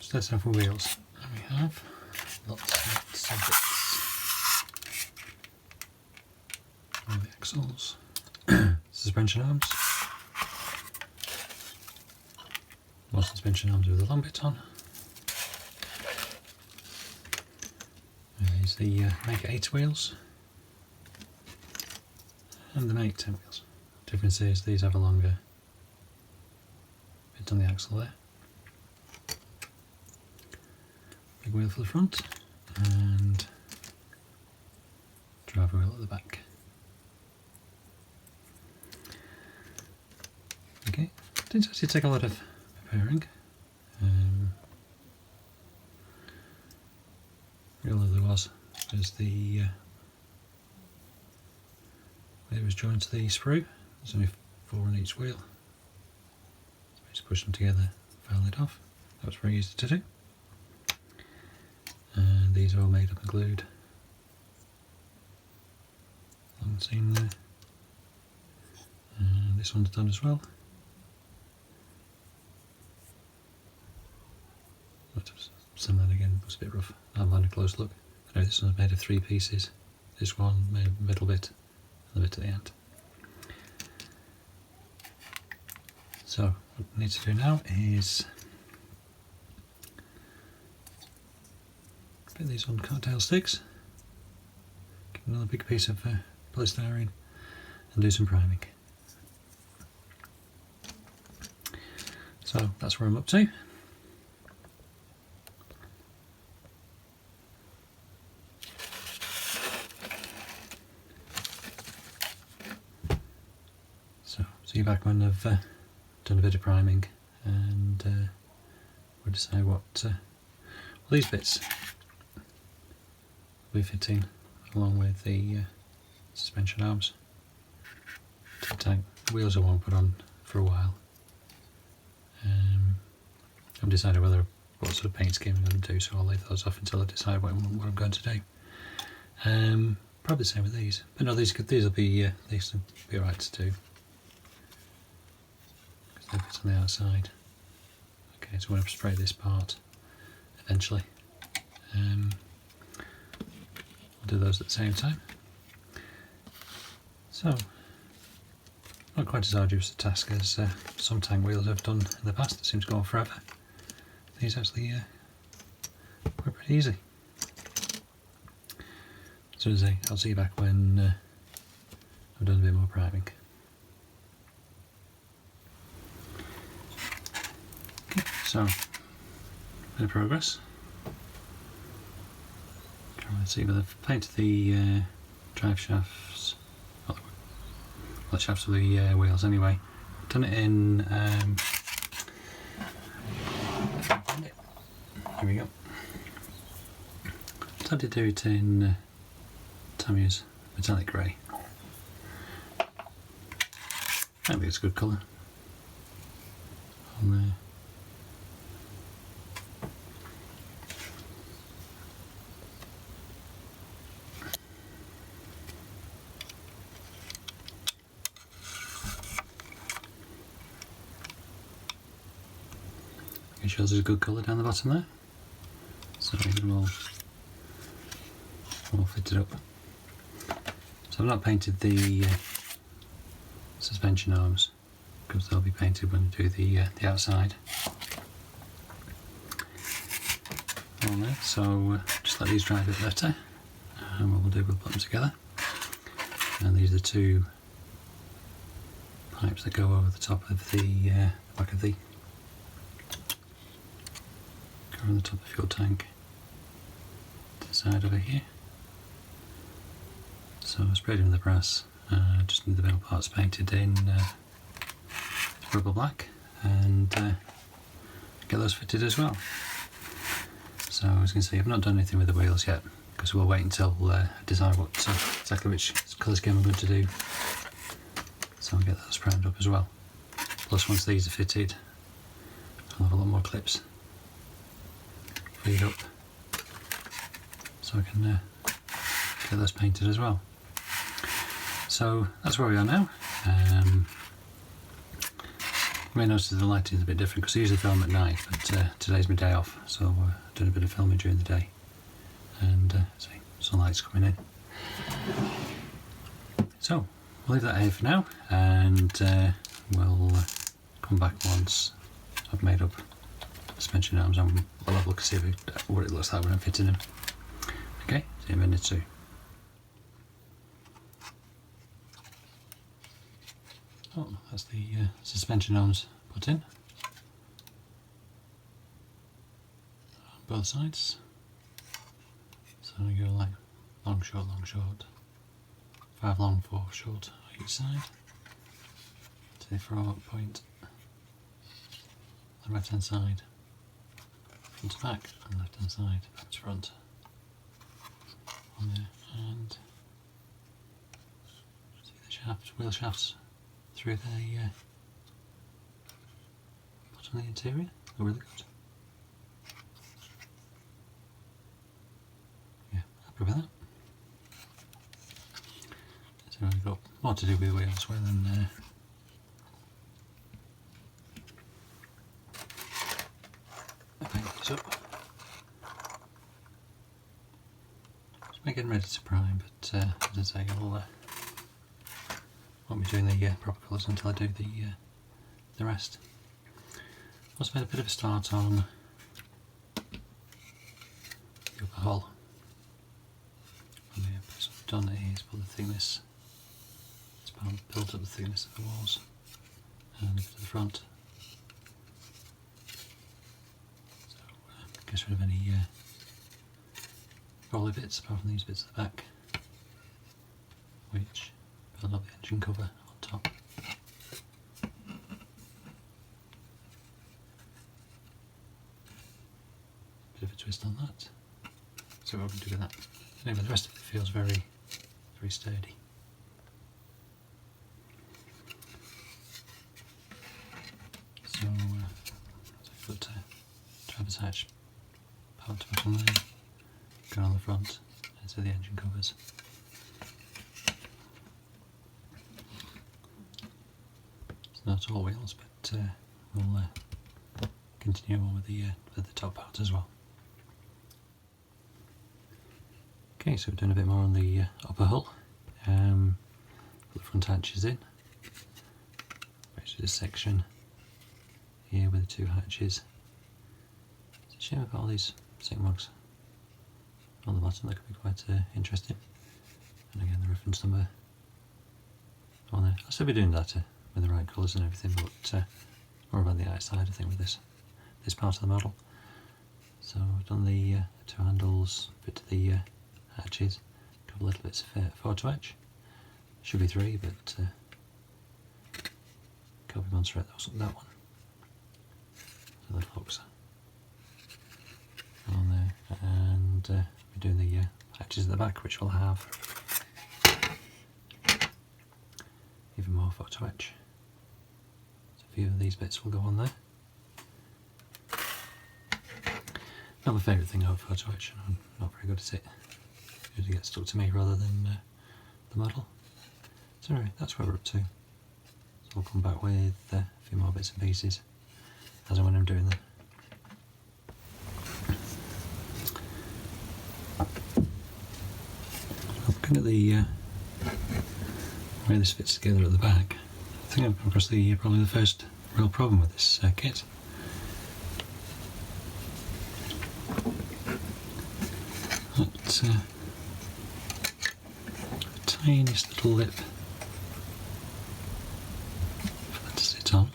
starting off with wheels. And we have lots of bits. All the axles, suspension arms, more suspension arms with a long bit on. These are the Make 8 wheels and the Make 10 wheels. Difference is these have a longer bit on the axle there. Big wheel for the front and driver wheel at the back. Okay, didn't actually take a lot of preparing. All there was the it was joined to the sprue. There's only 4 on each wheel. So we just push them together, file it off. That was very easy to do. And these are all made up and glued along the seam there. And this one's done as well. Some that again was a bit rough. I'll have a close look. I know this one's made of 3 pieces. This one made a middle bit and the bit at the end. So what I need to do now is put these on cocktail sticks, get another big piece of polystyrene and do some priming. So that's where I'm up to. So see you back when I've done a bit of priming and we'll decide what these bits will be fitting along with the suspension arms to the tank. The wheels I won't put on for a while. I've decided what sort of paint scheme I'm going to do, so I'll leave those off until I decide what I'm going to do. Probably the same with these, but no, these will be alright to do. They fit on the outside. Okay, so we're going to spray this part eventually. We'll do those at the same time. So, not quite as arduous a task as some tank wheels I've done in the past. It seems to go on forever. These actually were pretty easy. So as I say, I'll see you back when I've done a bit more priming. So, bit of progress. Let's see, but I've painted the drive shafts, well, the shafts of the wheels anyway. I've done it in, there we go. I tried to do it in Tammy's metallic grey. I think it's a good colour on there. It shows there's a good colour down the bottom there, so they're all fitted up. So I've not painted the suspension arms because they'll be painted when I do the outside on there. So just let these dry a bit better, and what we'll do, we'll put them together. And these are the 2 pipes that go over the top of the back of the on the top of the fuel tank to the side over here. So I sprayed in the brass, just need the metal parts painted in rubber black and get those fitted as well. So as you can see, I've not done anything with the wheels yet because we'll wait until I decide what exactly which colour scheme I'm going to do. So I'll get those primed up as well. Plus once these are fitted, I'll have a lot more clips freed up so I can get those painted as well. So that's where we are now. You may notice the lighting is a bit different because I usually film at night, but today's my day off, so I've done a bit of filming during the day. And see, sunlight's coming in. So, we'll leave that here for now, and we'll come back once I've made up suspension arms and we'll have a look and see what it looks like when I'm fitting them. Okay, see you in a minute or two. Oh, that's the suspension arms put in on both sides. So I'm going to go like long, short, 5 long, 4 short on each side. To the front point, the right hand side, front to back, and left hand side, back to front. On there, and see the shafts, wheel shafts through the bottom of the interior. Oh, really good. Yeah, happy with that. So we've got more to do with the wheel as well than paint these up. Just getting ready to prime, but as I say, I'll won't be doing the proper colours until I do the rest. Also made a bit of a start on the upper hull. What I've done here is put the thickness, built up the thickness of the walls and a bit of the front. So gets rid of any rolly bits apart from these bits at the back, which build up the engine cover on top. Bit of a twist on that. So what we can do with that. Anyway, the rest of it feels very, very sturdy. So I've got traverse hatch part to put on there, go on the front, and so the engine covers. Not all wheels, but we'll continue on with the top part as well. Okay, so we're doing a bit more on the upper hull. Put the front hatches in. Actually, this section here with the 2 hatches. It's a shame I've got all these sink mugs on the bottom. That could be quite interesting. And again, the reference number on there. I'll still be doing that with the right colours and everything, but more about the outside I think with this part of the model. So I've done the 2 handles, bit to the hatches, a couple little bits of photo etch. Should be 3, but can't be monster that one. So little hooks on there, and we're doing the hatches at the back, which will have even more photo etch. So a few of these bits will go on there. Not my favourite thing about photo etch, I'm not very good at it. It usually gets stuck to me rather than the model. So anyway, that's where we're up to. So we'll come back with a few more bits and pieces as and when I'm doing them. Looking at the way this fits together at the back, I think I've come across probably the first real problem with this kit. That tiniest little lip for that to sit on.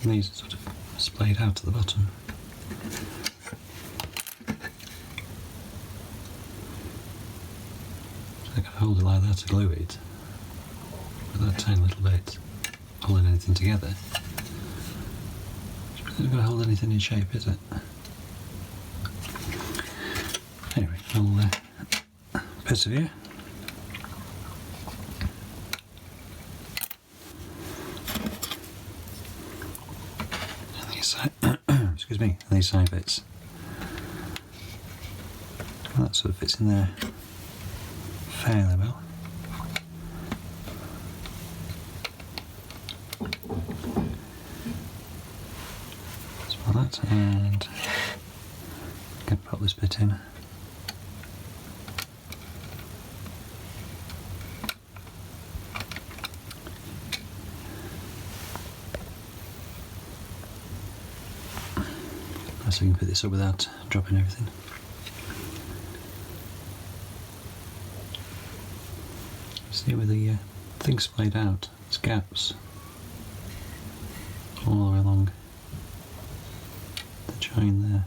And these are sort of splayed out at the bottom. So I can hold it like that to glue it, with that tiny little bit holding anything together. It's really not going to hold anything in shape, is it? Anyway, I'll persevere. And these side, excuse me, and these side bits. Well, that sort of fits in there fairly well. That, and can pop this bit in. So you can put this up without dropping everything. See where the thing's splayed out, there's gaps all the way along the join there.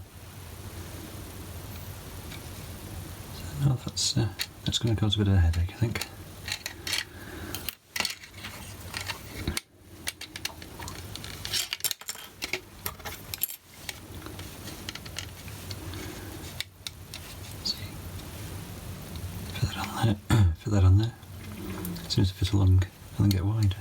So no, that's going to cause a bit of a headache, I think. Fit that on there. Seems to fit along and then get wider.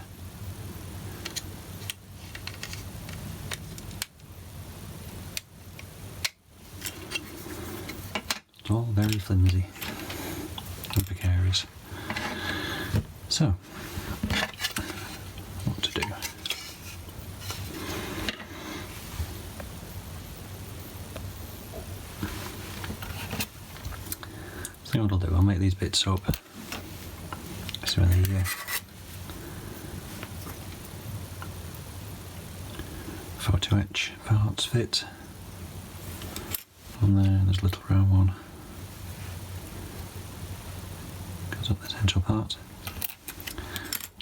It's all very flimsy and precarious. So, what to do? So what I'll do, I'll make these bits up. So there you go. Photo etch parts fit on there. There's a little round one. Goes up the central part.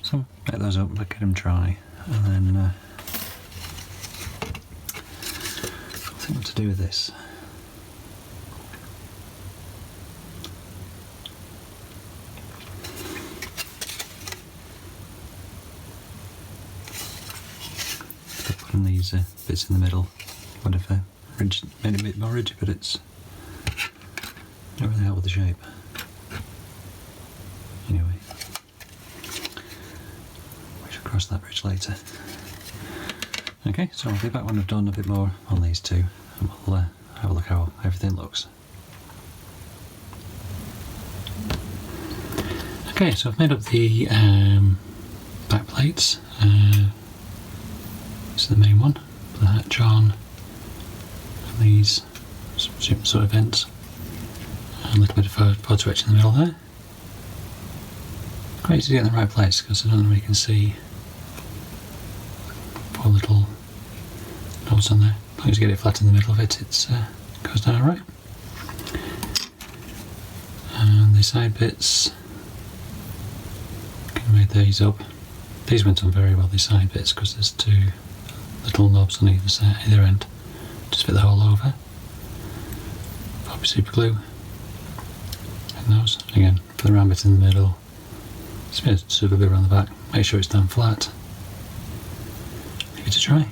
So make those up, get them dry, and then I think what to do with this. Putting these bits in the middle would have made it a bit more rigid, but it's not really helped with the shape. Anyway, we shall cross that bridge later. Okay, so I'll be back when I've done a bit more on these two, and we'll have a look how everything looks. Okay, so I've made up the back plates. This is the main one, put the hatch on, and these sort of vents, and a little bit of photo etch in the middle there. Quite easy to get in the right place because I don't know if you can see 4 little knobs on there. As long as you get it flat in the middle of it, it goes down alright. And the side bits, I made these up. These went on very well, these side bits, because there's 2 little knobs on either end. Just fit the whole over. Pop your super glue in those. Again, put the round bit in the middle. Smear super glue around the back. Make sure it's down flat. Leave it to dry.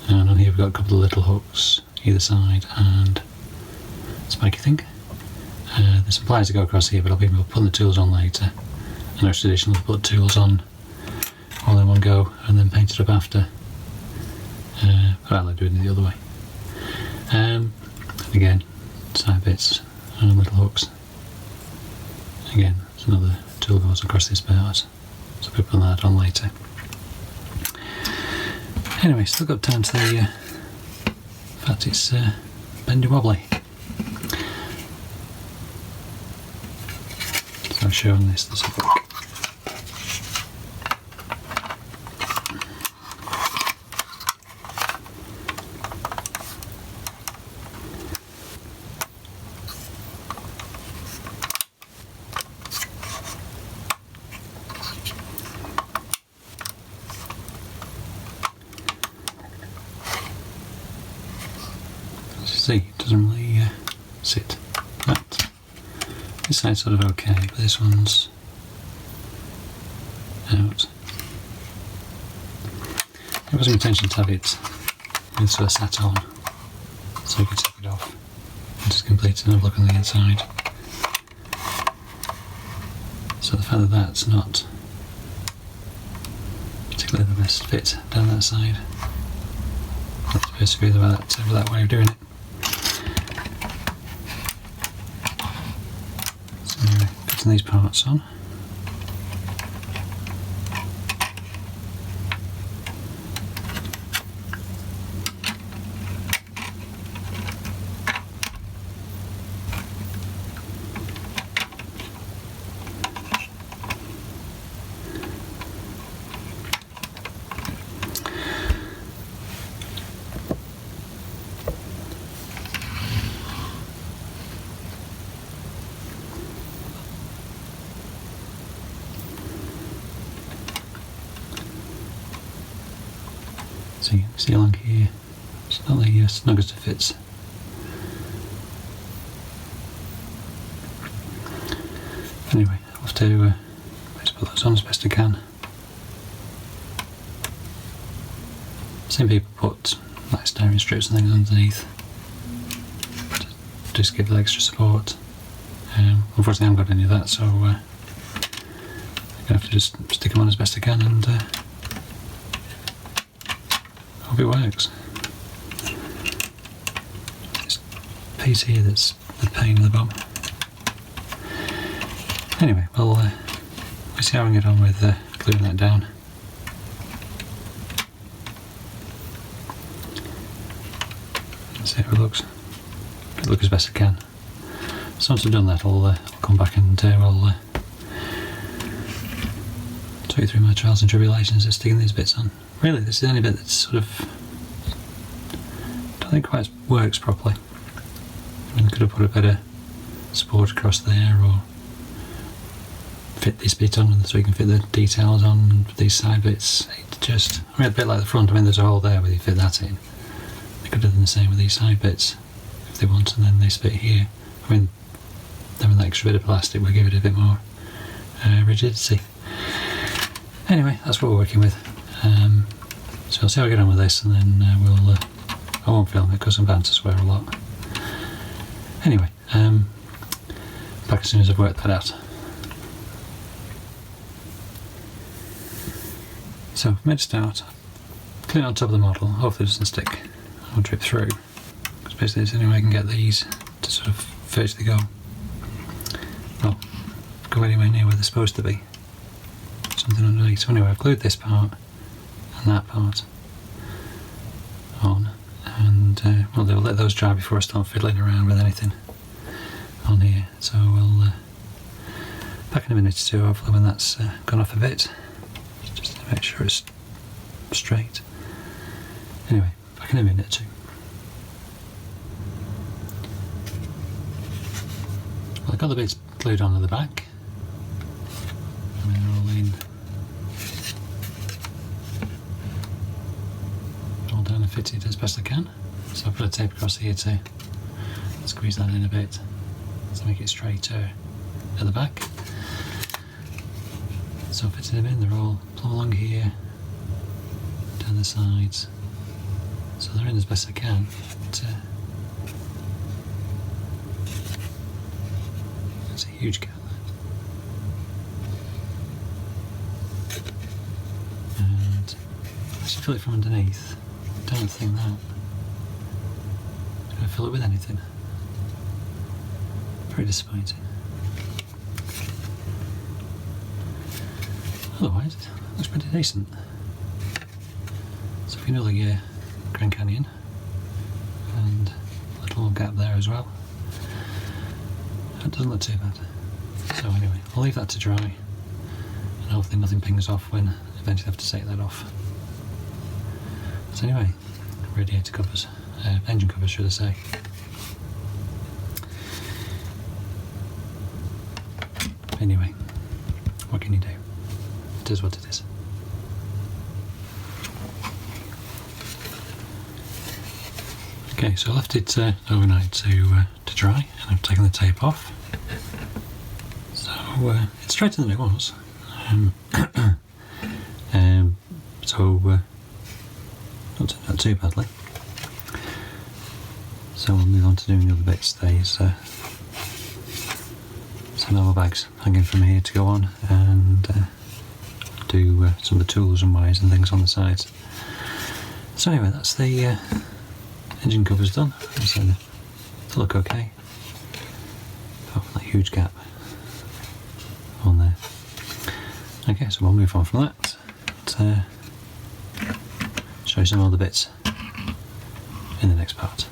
And on here we've got a couple of little hooks either side and a spiky thing. There's some pliers to go across here, but I'll be putting the tools on later. And it's traditional to put tools on all in one go and then paint it up after. But I like doing it the other way. Again, side bits and little hooks. Again, there's another tool goes across this part, so I'll be putting that on later. Anyway, still got time to the fact it's bendy wobbly. So I'm showing this a look. See, it doesn't really sit. But this side's sort of okay, but this one's out. It wasn't my intention to have it sort of sat on, so you could take it off just complete and have a look on the inside. So the fact that that's not particularly the best fit down that side, that's basically that way of doing it. So anyway, putting these parts on. So you can see along here, it's not the snuggest of fits. Anyway, I'll have to just put those on as best I can. Some people put like styrene strips and things underneath to just give it extra support. Unfortunately I haven't got any of that, so I'm going to have to just stick them on as best I can and hope it works. This piece here that's the pain in the bum. Anyway, we'll see how we get on with gluing that down. See how it looks. It'll look as best I can. So once I've done that, I'll come back and I'll talk you through my trials and tribulations of sticking these bits on. Really, this is the only bit that's sort of, I don't think quite works properly. I mean, I could have put a better support across there, or fit this bit on so you can fit the details on these side bits. It just, I mean, a bit like the front, I mean, there's a hole there where you fit that in. They could have done the same with these side bits if they want, and then this bit here. I mean, having that extra bit of plastic will give it a bit more rigidity. Anyway, that's what we're working with. So I'll see how I get on with this, and then I won't film it because I'm bound to swear a lot. Anyway, back as soon as I've worked that out. So I've made a start, clean it on top of the model, hopefully it doesn't stick or drip through, because basically it's the only way I can get these to sort of virtually go anywhere near where they're supposed to be. Something underneath. So anyway, I've glued this part and that part on, and well, they'll let those dry before I start fiddling around with anything on here. So we'll back in a minute or two, hopefully when that's gone off a bit, just to make sure it's straight. Anyway, back in a minute or two. Well, I've got the bits glued onto the back, and they're all in, all down and fitted as best I can. So I've put a tape across here to squeeze that in a bit to make it straighter at the back. So I've fitted them in, they're all plumb along here, down the sides, so they're in as best I can. But, there's a huge gap there. And I should fill it from underneath. I don't think that I'm going to fill it with anything. Very disappointing. Otherwise, it looks pretty decent. So if you know the Grand Canyon, and a little gap there as well, it doesn't look too bad. So anyway, I'll leave that to dry, and hopefully nothing pings off when I eventually have to take that off. So anyway, radiator covers, engine covers should I say. Anyway, what can you do? It is what it is. Okay, so I left it overnight to dry, and I've taken the tape off. So it's straighter than it was. So not turned out too badly. So we'll move on to doing the other bits. There's some other bags hanging from here to go on, and do some of the tools and wires and things on the sides. So anyway, that's the engine covers done. So they look okay, apart from that huge gap on there. Okay, so we'll move on from that to show you some other bits in the next part.